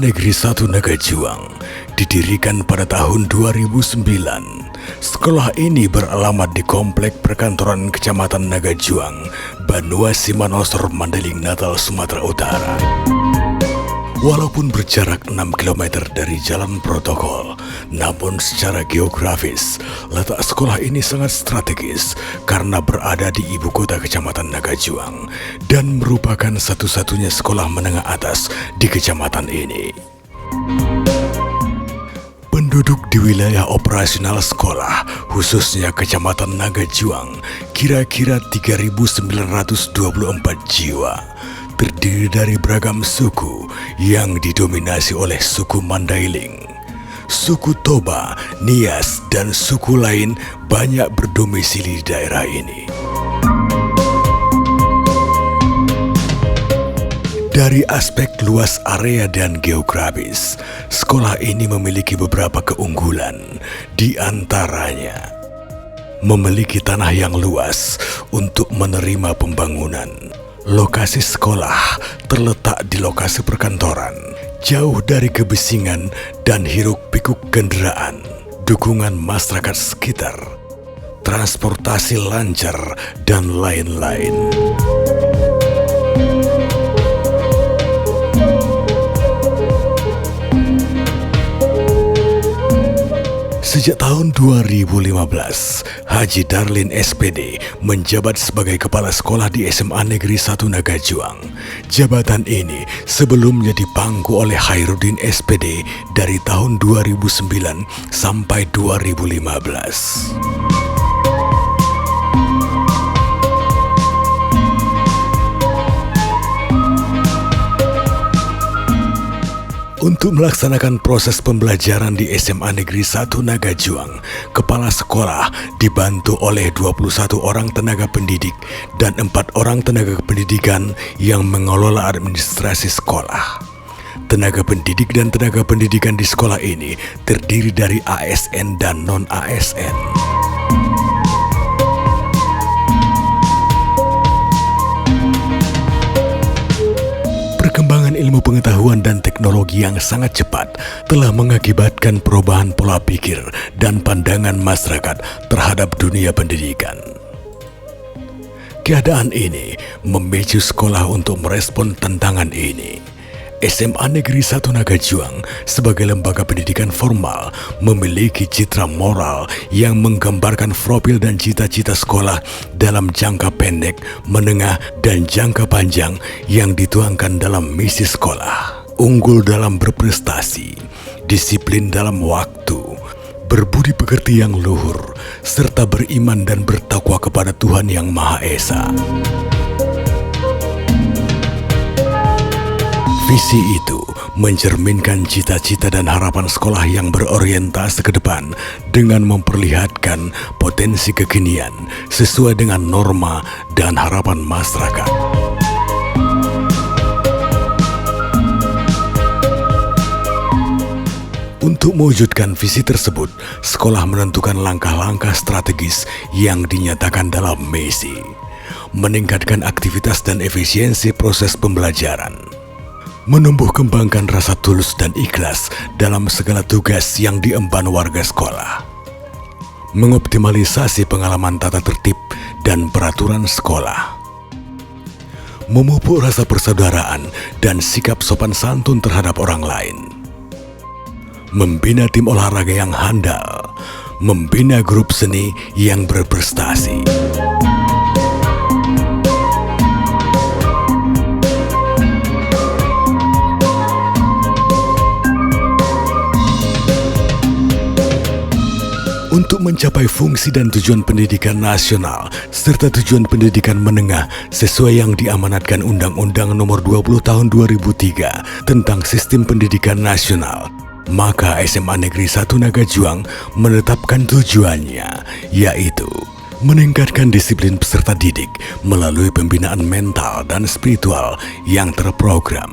Negeri 1 Nagajuang didirikan pada tahun 2009. Sekolah ini beralamat di Komplek Perkantoran Kecamatan Nagajuang, Banua Simanosor, Mandailing, Natal, Sumatera Utara. Walaupun berjarak 6 km dari jalan protokol, namun secara geografis, letak sekolah ini sangat strategis karena berada di ibu kota Kecamatan Nagajuang dan merupakan satu-satunya sekolah menengah atas di kecamatan ini. Penduduk di wilayah operasional sekolah, khususnya Kecamatan Nagajuang, kira-kira 3.924 jiwa. Terdiri dari beragam suku yang didominasi oleh suku Mandailing, suku Toba, Nias, dan suku lain banyak berdomisili di daerah ini. Dari aspek luas area dan geografis, sekolah ini memiliki beberapa keunggulan, di antaranya memiliki tanah yang luas untuk menerima pembangunan. Lokasi sekolah terletak di lokasi perkantoran, jauh dari kebisingan dan hiruk-pikuk kendaraan. Dukungan masyarakat sekitar, transportasi lancar, dan lain-lain. Sejak tahun 2015, Haji Darlin SPD menjabat sebagai Kepala Sekolah di SMA Negeri 1 Nagajuang. Jabatan ini sebelumnya dipangku oleh Hairudin SPD dari tahun 2009 sampai 2015. Untuk melaksanakan proses pembelajaran di SMA Negeri 1 Nagajuang, Kepala Sekolah dibantu oleh 21 orang tenaga pendidik dan 4 orang tenaga pendidikan yang mengelola administrasi sekolah. Tenaga pendidik dan tenaga pendidikan di sekolah ini terdiri dari ASN dan non-ASN. Perkembangan ilmu pengetahuan dan teknologi yang sangat cepat telah mengakibatkan perubahan pola pikir dan pandangan masyarakat terhadap dunia pendidikan. Keadaan ini memicu sekolah untuk merespon tantangan ini. SMA Negeri 1 Nagajuang sebagai lembaga pendidikan formal memiliki citra moral yang menggambarkan profil dan cita-cita sekolah dalam jangka pendek, menengah, dan jangka panjang yang dituangkan dalam misi sekolah. Unggul dalam berprestasi, disiplin dalam waktu, berbudi pekerti yang luhur, serta beriman dan bertakwa kepada Tuhan Yang Maha Esa. Visi itu mencerminkan cita-cita dan harapan sekolah yang berorientasi ke depan dengan memperlihatkan potensi kekinian sesuai dengan norma dan harapan masyarakat. Untuk mewujudkan visi tersebut, sekolah menentukan langkah-langkah strategis yang dinyatakan dalam misi, meningkatkan aktivitas dan efisiensi proses pembelajaran, menumbuh kembangkan rasa tulus dan ikhlas dalam segala tugas yang diemban warga sekolah, mengoptimalisasi pengalaman tata tertib dan peraturan sekolah, memupuk rasa persaudaraan dan sikap sopan santun terhadap orang lain, membina tim olahraga yang handal, membina grup seni yang berprestasi. Untuk mencapai fungsi dan tujuan pendidikan nasional serta tujuan pendidikan menengah sesuai yang diamanatkan Undang-Undang Nomor 20 Tahun 2003 tentang Sistem Pendidikan Nasional, maka SMA Negeri 1 Nagajuang menetapkan tujuannya, yaitu meningkatkan disiplin peserta didik melalui pembinaan mental dan spiritual yang terprogram,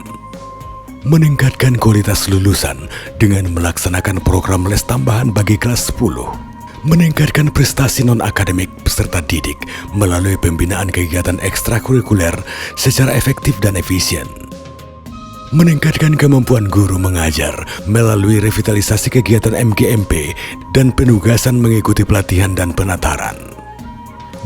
meningkatkan kualitas lulusan dengan melaksanakan program les tambahan bagi kelas 10, meningkatkan prestasi non-akademik peserta didik melalui pembinaan kegiatan ekstrakurikuler secara efektif dan efisien, meningkatkan kemampuan guru mengajar melalui revitalisasi kegiatan MGMP dan penugasan mengikuti pelatihan dan penataran.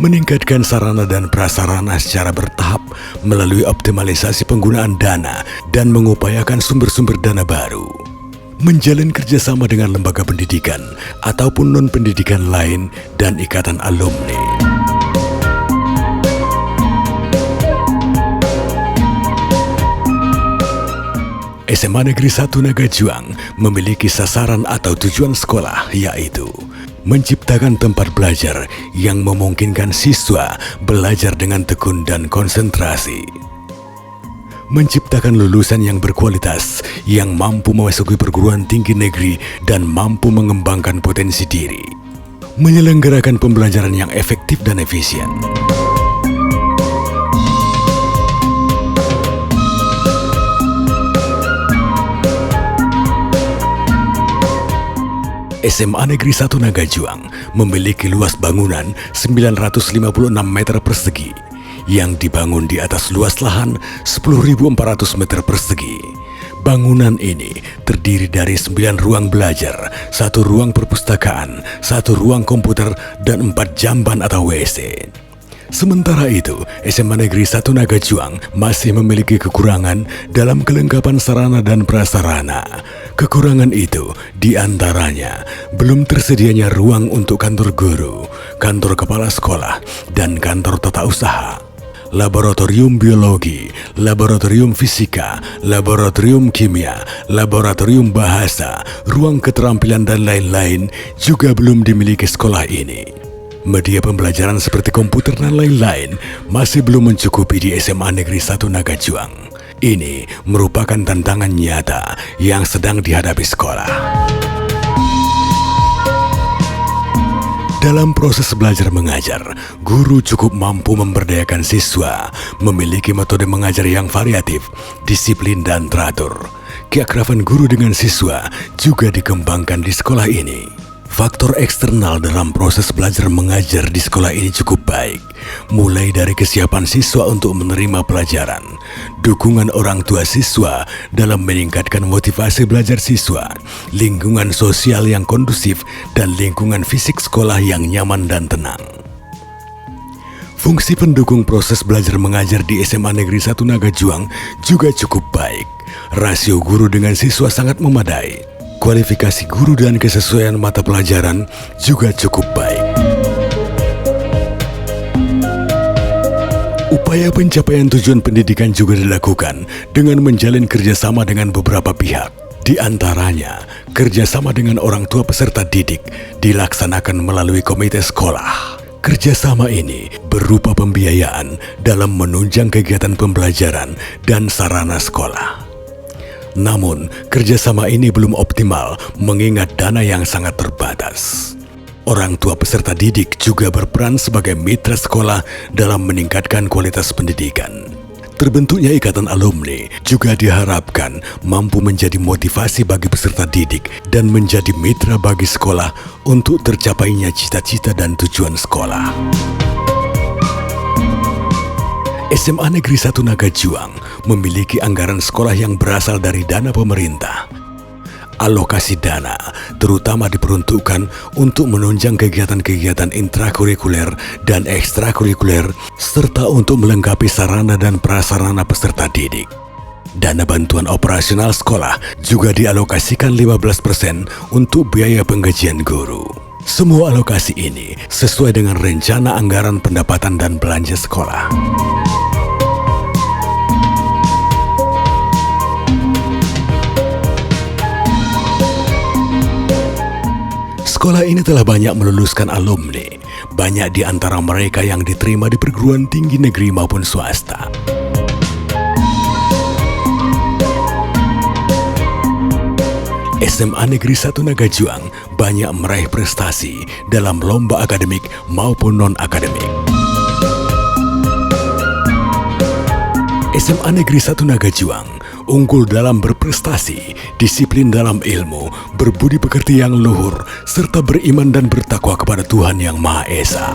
Meningkatkan sarana dan prasarana secara bertahap melalui optimalisasi penggunaan dana dan mengupayakan sumber-sumber dana baru. Menjalin kerjasama dengan lembaga pendidikan ataupun non-pendidikan lain dan ikatan alumni. SMA Negeri 1 Nagajuang memiliki sasaran atau tujuan sekolah, yaitu menciptakan tempat belajar yang memungkinkan siswa belajar dengan tekun dan konsentrasi, menciptakan lulusan yang berkualitas yang mampu memasuki perguruan tinggi negeri dan mampu mengembangkan potensi diri, menyelenggarakan pembelajaran yang efektif dan efisien. SMA Negeri 1 Nagajuang memiliki luas bangunan 956 meter persegi yang dibangun di atas luas lahan 10.400 meter persegi. Bangunan ini terdiri dari 9 ruang belajar, 1 ruang perpustakaan, 1 ruang komputer, dan 4 jamban atau WC. Sementara itu, SMA Negeri 1 Nagajuang masih memiliki kekurangan dalam kelengkapan sarana dan prasarana. Kekurangan itu diantaranya belum tersedianya ruang untuk kantor guru, kantor kepala sekolah, dan kantor tata usaha, laboratorium biologi, laboratorium fisika, laboratorium kimia, laboratorium bahasa, ruang keterampilan, dan lain-lain juga belum dimiliki sekolah ini. Media pembelajaran seperti komputer dan lain-lain masih belum mencukupi di SMA Negeri 1 Nagajuang. Ini merupakan tantangan nyata yang sedang dihadapi sekolah. Dalam proses belajar mengajar, guru cukup mampu memberdayakan siswa, memiliki metode mengajar yang variatif, disiplin, dan teratur. Keakraban guru dengan siswa juga dikembangkan di sekolah ini. Faktor eksternal dalam proses belajar mengajar di sekolah ini cukup baik, mulai dari kesiapan siswa untuk menerima pelajaran, dukungan orang tua siswa dalam meningkatkan motivasi belajar siswa, lingkungan sosial yang kondusif, dan lingkungan fisik sekolah yang nyaman dan tenang. Fungsi pendukung proses belajar mengajar di SMA Negeri 1 Nagajuang juga cukup baik. Rasio guru dengan siswa sangat memadai. Kualifikasi guru dan kesesuaian mata pelajaran juga cukup baik. Upaya pencapaian tujuan pendidikan juga dilakukan dengan menjalin kerjasama dengan beberapa pihak. Di antaranya, kerjasama dengan orang tua peserta didik dilaksanakan melalui komite sekolah. Kerjasama ini berupa pembiayaan dalam menunjang kegiatan pembelajaran dan sarana sekolah. Namun, kerjasama ini belum optimal mengingat dana yang sangat terbatas. Orang tua peserta didik juga berperan sebagai mitra sekolah dalam meningkatkan kualitas pendidikan. Terbentuknya ikatan alumni juga diharapkan mampu menjadi motivasi bagi peserta didik dan menjadi mitra bagi sekolah untuk tercapainya cita-cita dan tujuan sekolah. SMA Negeri 1 Nagajuang memiliki anggaran sekolah yang berasal dari dana pemerintah. Alokasi dana terutama diperuntukkan untuk menunjang kegiatan-kegiatan intrakurikuler dan ekstrakurikuler serta untuk melengkapi sarana dan prasarana peserta didik. Dana bantuan operasional sekolah juga dialokasikan 15% untuk biaya penggajian guru. Semua alokasi ini sesuai dengan rencana anggaran pendapatan dan belanja sekolah. Sekolah ini telah banyak meluluskan alumni, banyak di antara mereka yang diterima di perguruan tinggi negeri maupun swasta. SMA Negeri 1 Nagajuang banyak meraih prestasi dalam lomba akademik maupun non-akademik. SMA Negeri 1 Nagajuang unggul dalam berprestasi, disiplin dalam ilmu, berbudi pekerti yang luhur, serta beriman dan bertakwa kepada Tuhan Yang Maha Esa.